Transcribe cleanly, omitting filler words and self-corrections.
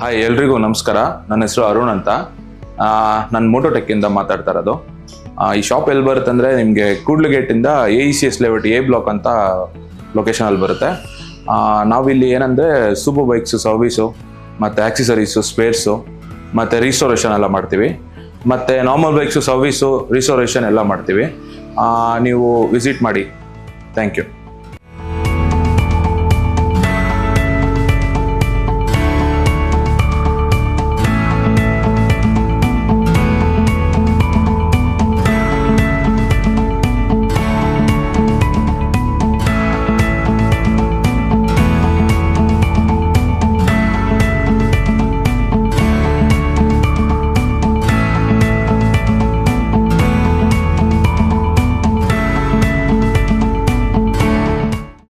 Hi ಎಲ್ರಿಗೂ ನಮಸ್ಕಾರ. ನನ್ನ ಹೆಸರು ಅರುಣ್ ಅಂತ. ನಾನು ಮೋಟೋಟೆಕ್ಕಿಂದ ಮಾತಾಡ್ತಾ ಇರೋದು. ಈ ಶಾಪ್ ಎಲ್ಲಿ ಬರುತ್ತೆ ಅಂದರೆ ನಿಮಗೆ ಕೂಡ್ಲುಗೇಟಿಂದ AECS Layout A ಬ್ಲಾಕ್ ಅಂತ ಲೊಕೇಶನಲ್ಲಿ ಬರುತ್ತೆ. ನಾವಿಲ್ಲಿ ಏನಂದರೆ ಸೂಪರ್ ಬೈಕ್ಸು ಸರ್ವೀಸು ಮತ್ತು ಆಕ್ಸೆಸರೀಸು ಸ್ಪೇರ್ಸು ಮತ್ತು ರಿಸ್ಟೋರೇಷನ್ ಎಲ್ಲ ಮಾಡ್ತೀವಿ. ಮತ್ತು ನಾರ್ಮಲ್ ಬೈಕ್ಸು ಸರ್ವೀಸು ರಿಸ್ಟೋರೇಷನ್ ಎಲ್ಲ ಮಾಡ್ತೀವಿ. ನೀವು ವಿಸಿಟ್ ಮಾಡಿ. Thank you.